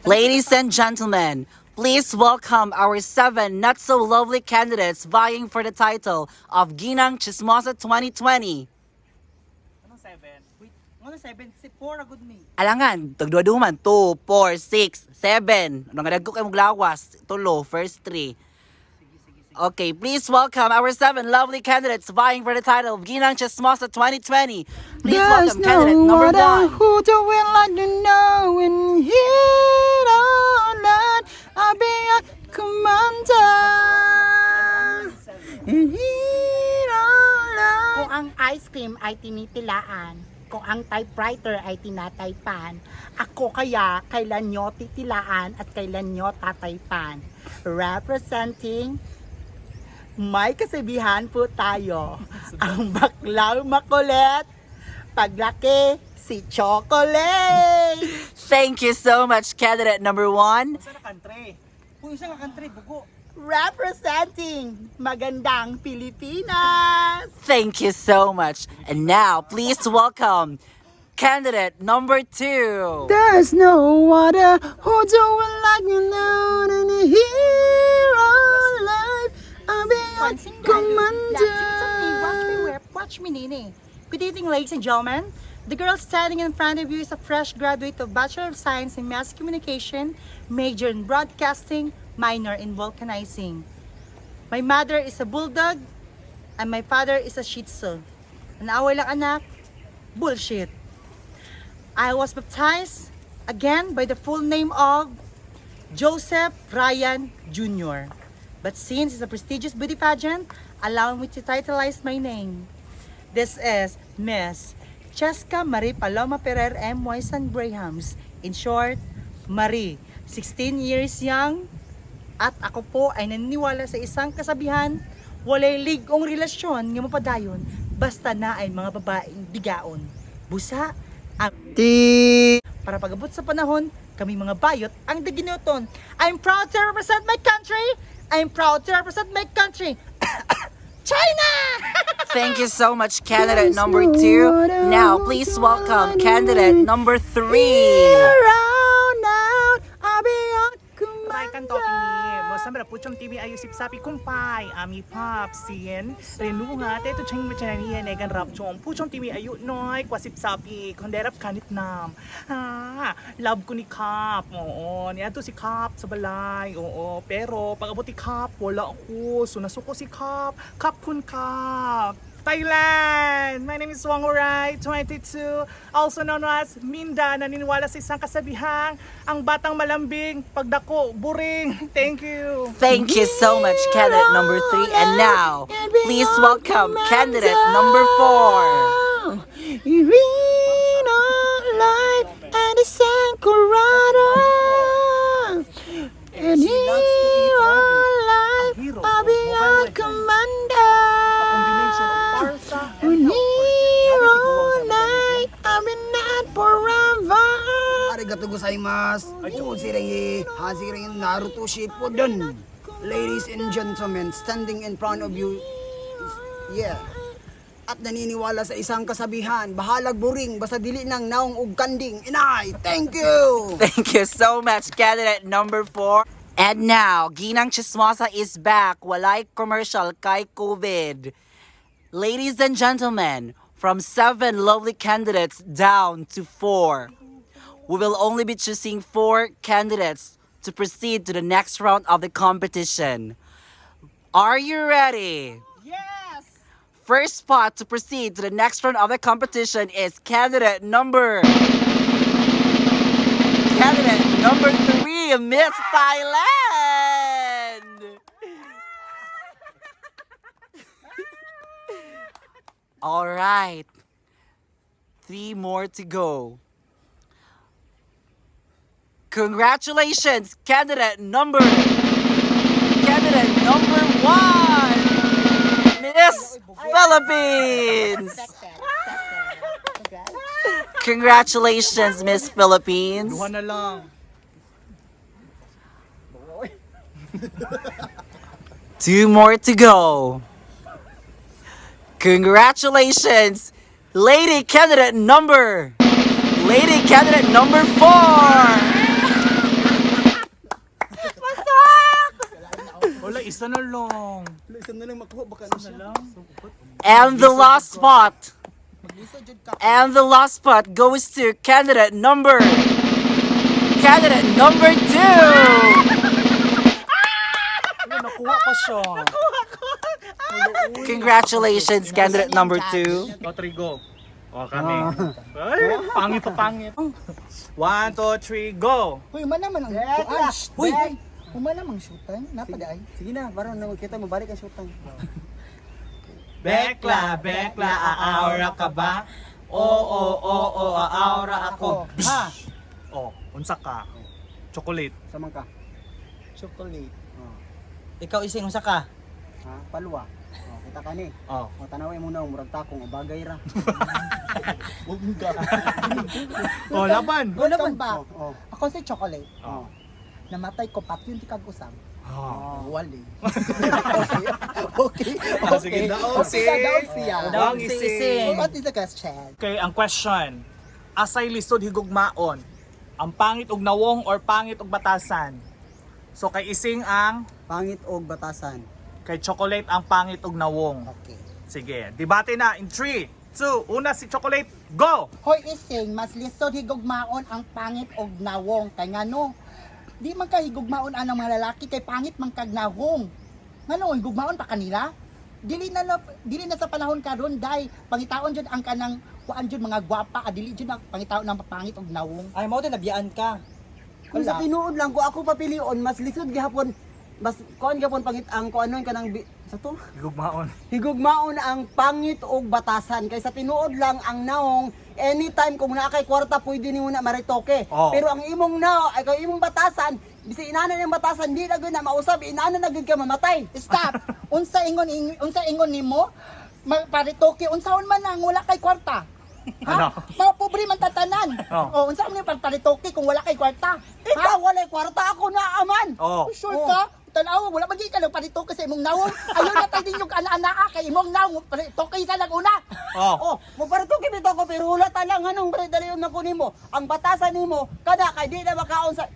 Ladies and gentlemen, please welcome our 7 not-so-lovely candidates vying for the title of Ginang Chismosa 2020. Anong 7? Wait, ano 7? Si 4 agad me. Alangan, tagduwa-duwa man, 2, 4, 6, 7. Ano nga dagko kayo maglawas? Tulo, first 3. Okay, please welcome our 7 lovely candidates vying for the title of Ginang Chismosa 2020. Please welcome candidate number 1. Who do we like to know and hear all that? I'll be a commander. And hear all that. Kung ang ice cream ay tinitilaan, kung ang typewriter ay tinataypan, ako kaya kailan nyo titilaan at kailan nyo tataypan. Representing may kasabihan po tayo, ang baklang makulit, paglaki si chocolate. Thank you so much, candidate number 1. Isa na country. Kung isa na country, bugo. Representing magandang Pilipinas. Thank you so much. And now, please welcome candidate number 2. There's no water who do we like you know and hear our life. I'll be a commander. Watch me, Nene. Good evening, ladies and gentlemen. The girl standing in front of you is a fresh graduate of Bachelor of Science in Mass Communication, major in Broadcasting, minor in Vulcanizing. My mother is a bulldog, and my father is a Shih Tzu. Ang away lang anak, bullshit. I was baptized again by the full name of Joseph Ryan Jr. But since it's a prestigious beauty pageant, allow me to titleize my name. This is Miss Cheska Marie Paloma Ferrer M. Moisan Brahams. In short, Marie, 16 years young, at ako po ay naniniwala sa isang kasabihan, walay ligong relasyon nga mapadayon, basta na ay mga babaeng bigaon. Busa ang para pag-abot sa panahon, kami mga bayot ang daginuton. I'm proud to represent my country. I'm proud to represent my country. China! Thank you so much, candidate number 2. Now, please welcome candidate number 3. Around now, I'll be a Kumpay kan topi ni mo samra puchom TV ayu sipsapi kumpay ami pap sien renunga te tu chang macam ni ne gan rap chom puchom TV ayu noy kwa sipsapi konderap kanit nam love ko ni kap oo ni ato si kap sa balay oo pero pag abot ni kap wala ako so nasuko si kap kun kap Thailand! My name is Wang Oray, 22, also known as Minda, naniniwala sa isang kasabihang, ang batang malambing, pagdako, buring. Thank you! Thank you so much, candidate number 3. And now, please welcome candidate number 4. Irina life and the San Corrado. And here our life, I'll be a commander. And here all night, I'll be not forever. Arigato gozaimasu. Sirei hasirin Naruto Shippuden. Ladies and gentlemen, standing in front of you is, at naniniwala sa isang kasabihan, bahalag buring, basta dili nang naong ug kanding. Inay, thank you! Thank you so much, candidate number 4. And now, Ginang Chismosa is back. Walay commercial kay COVID. Ladies and gentlemen, from 7 lovely candidates down to 4, we will only be choosing 4 candidates to proceed to the next round of the competition. Are you ready? Yes! First spot to proceed to the next round of the competition is candidate number 3, Miss Thailand. All right. 3 more to go. Congratulations, candidate number 1, Miss Philippines. Congratulations, Miss Philippines. Duha na lang. 2 more to go. Congratulations, lady candidate number 4. isa na lang. Isa na lang makuha baka Isa na lang. And the last spot. And the last spot goes to candidate number 2. Ano, nakuha ko siya. Congratulations, candidate number 2. O, 3, go. O, kami. Ay, pangit to pangit. 1, 2, 3, go. Huy, man naman ang shootan. Huy, man naman shootan. Napaday. Sige na, parang kita mo balik ang shootan. Bekla, aawra ka ba? Oo, aawra ako. Ha? O, unsa ka? Chocolate. Samang ka. Chocolate. Ikaw ising usa ka. Ha? Palwa. Kita ka ni. O. Tanawin mo na murag takong bagay ra. O, laban. Welcome back. Oh. Ako si Chocolate. O. Namatay ko pat yun tikag usam. O. Wali. Sige, daog si. Daog siya. Daog si Ising. What is the question? Okay, ang question. Asay lisod higugmaon. Ang pangit og nawong or pangit og batasan? So kay Ising ang Pangit og batasan. kay Chocolate ang pangit og nawong. Okay. Sige, debate na in 3, 2, una si Chocolate, go! Hoy Ising, mas lisod higugmaon ang pangit og nawong. Kay ngano? Di man ka higugmaon anang mga lalaki kay pangit man kag nawong. Ngano higugmaon pa kanila? Dili na sa panahon karon day pangitaon jud ang kanang kuan jud mga gwapa, dili jud ang pangitaon ng pangit og nawong. Ay mao din nabiyaan ka. Kung sa tinuod lang ko ako papilion mas lisod gihapon mas kuan gihapon pangit ang kuanon kanang sa to Higugmaon. higugmaon ang pangit og batasan kaysa tinuod lang ang naong anytime kung naa kay kwarta pwede nimo na maritoke. Oh. Pero ang imong nao ay kay imong batasan bisi inanan ang batasan di na gyud na mausab inanan na gyud ka mamatay. Stop. unsa ingon nimo? Paritoke unsaon man ang wala kay kwarta? Ano? Ha? Mga pobre man tatanan. Oh. Oh, unsa man yung paritoke kung wala kay kwarta? Ikaw walay kwarta ako na aman. Oh. Sure ka? Tanaw, wala man di ka lang paritoke sa imong nawong. Ayaw na tayo din yung ana-ana kay imong nawong paritoke sa nag-una. Oh. Oh, mo paritoke bitaw ko pero wala ta lang anong pre dalion na ko nimo. Ang batasan nimo kada kay di na makaon sa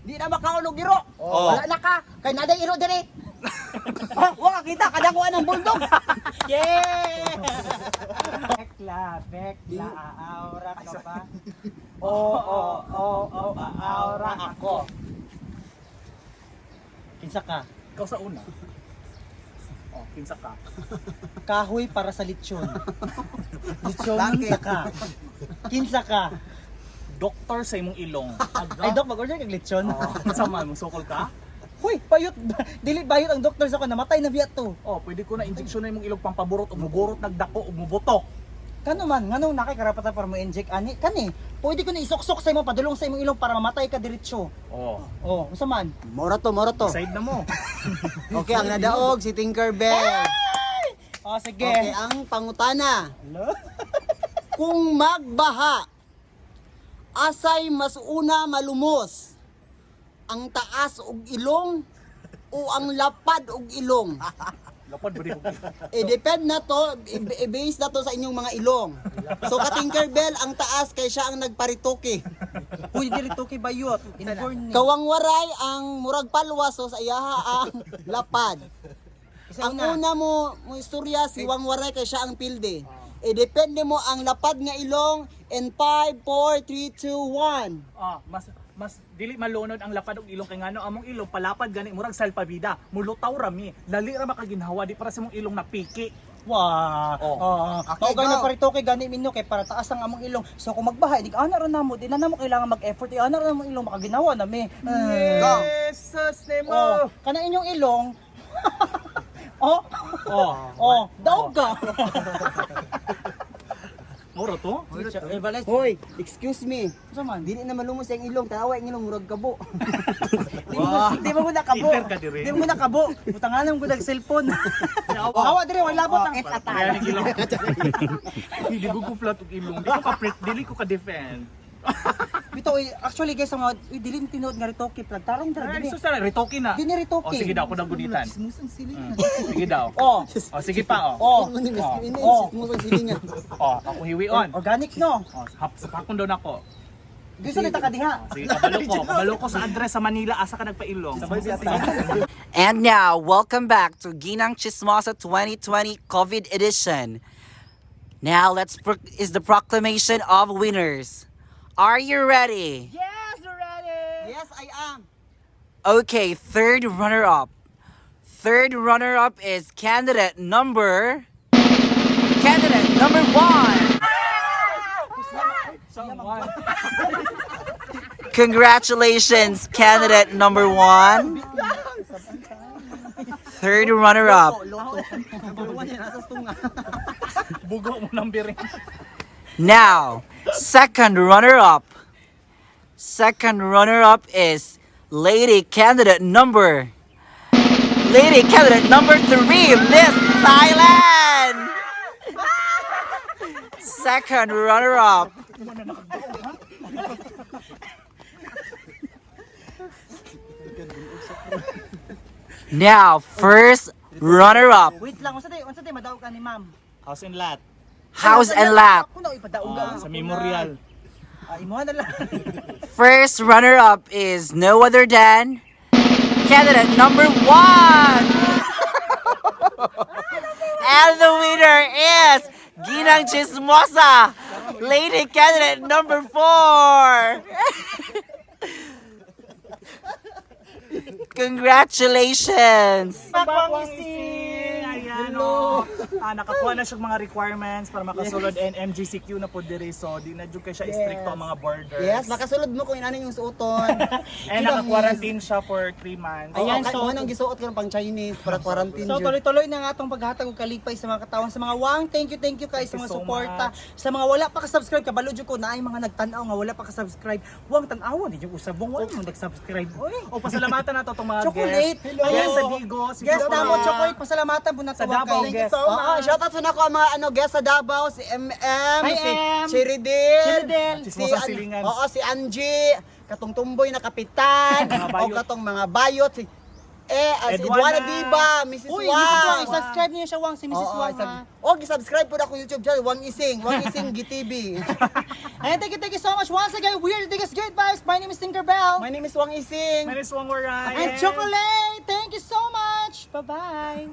di na makaon og giro. Oh. Wala na ka. Kay naday iro diri. Wa kita kada ko anang buldog. Yeah! Bekla, aawra ka ba? Oo, aawra ako. Kinsa ka? Ikaw sa una. Oh, kinsa ka? Kahoy para sa lechon. Lechon ka. Kinsa ka? Doktor sa imong ilong. Ay, Dok, mag-order kag lechon. Unsa man, musukol ka? Huy, bayot. Dili bayot ang doktor sa ko, namatay na biya to. Oh, pwede ko na injection na imong ilong pampaburot o mugurot nagdako o mubutok. Kano man, nganong nakay karapatan para mo inject ani? Kani, pwede ko na isuksok sa imong padulong sa imong ilong para mamatay ka diretso. Oh, Oh, unsa man? Moro to. side na mo. Okay, ang nadaog si Tinkerbell. Oh, sige. Okay, ang pangutana. Kung magbaha, asay mas una malumos? Ang taas og ilong o ang lapad og ilong? Lapad ba di ko? Depend na to, i-base na to sa inyong mga ilong. So ka Tinkerbell, ang taas kay siya ang nagparitoke. Uy, dirito kay bayot. Inborn ni. Kawang waray ang murag palwaso sa iyaha ang lapad. Ang una mo istorya si Wang Waray kay siya ang pilde. Depende mo ang lapad nga ilong in 5, 4, 3, 2, 1. Ah, mas dili malunod ang lapad og ilong kay ngano among ilong palapad gani murag salpabida. Mulutaw rami, lali ra makaginhawa di para sa imong ilong na piki. Wow. Oh. Mao gani go. parito kay gani minno kay para taas ang among ilong. So kung magbahay, di ana ra namo, di na namo kailangan mag-effort. Di ana ra namo ilong makaginawa na mi. Jesus name Oh, kana inyong ilong. Oh. Oh, daog ka. Moro to? Eh, balay. Hoy, excuse me. Unsa man? Dili na malumos ang ilong, tawa ang ilong murag kabo. Di mo ko nakabo. Inter ka diri. Di mo ko nakabo. Butanganan ko dag cellphone. Awa dire wala labot ang Kaya atay. ni ilong. Hindi ko flat og ilong. Dili ko ka defend. Bito actually guys mga dili tinuod nga ritoke plug tarong dira Ay, dili. so sana retoke na. Dini ritoke. Oh, sige daw, ako daw guditan. Musang silingan. Sige daw. Oh. Oh, sige pa oh. Oh. Mo sa silingan. Oh, ako hiwion. Organic no. Oh, sa pakon daw nako. Gusto nita ka diha. Sige, kabalo ko sa address sa Manila, asa ka nagpailong. And now, welcome back to Ginang Chismosa 2020 COVID edition. Now, is the proclamation of winners. Are you ready? Yes, we're ready! Yes, I am. Okay, third runner-up. Third runner-up is candidate number 1. Congratulations, candidate number 1. Third runner-up. Bugo mo ng biring. Now, second runner-up. Second runner-up is lady candidate number 3, Miss Thailand. Second runner-up. Now, first runner-up. Wait lang, unsa tay madaog ka ni ma'am? House and lot. House and lot. Ako na ipadaog ka. Sa memorial. Imo na lang. First runner-up is no other than candidate number 1. And the winner is Ginang Chismosa, lady candidate number 4. Congratulations! Bakwang ising! Ayan o. Nakakuha na siya mga requirements para makasulod and MGCQ na po diri. So, di na dyan kayo siya istrikto ang mga borders. Yes, makasulod mo kung inanin yung suoton. And naka-quarantine siya for 3 months. Ayan, Ayan, so, so- anong gisuot ka ng pang Chinese para quarantine So dyan. tuloy-tuloy na nga itong paghatag og kalipay sa mga katawan sa mga wang. Thank you kay sa Thank you mga so suporta. much. Sa mga wala pa ka-subscribe, kabalo jud ko na ay mga nagtan-aw nga wala pa ka-subscribe. Wang tan-awan di yung usabong wala mo nag-subscribe. Oy. O, pasalamatan na to itong mga Chocolate. guests. Hello. Ayan sa Digo. Si Guest Chocolate. na mo chocolate, pasalamatan po na Sa tawag Davao, kay. guest. Oo, shoutout sa nako ang mga guest sa Davao, si MM, Hi, si M. Cheridel, Cheridel. Chismosa Silingan. Oo, si Angie, katong tumboy na kapitan, Mga o bayot. katong mga bayot, si si Edwana. Edwana Diba, Mrs. Uy, Wang. Mrs. Wang, subscribe niyo siya Wang, si Mrs. Oo, Wang ha. subscribe po na ako YouTube channel, Wang Ising GTV. Ayan, thank you so much once again. We're the biggest great vibes. My name is Tinkerbell. My name is Wang Ising. My name is Wang Waray. And Chocolate, thank you so much. Bye-bye.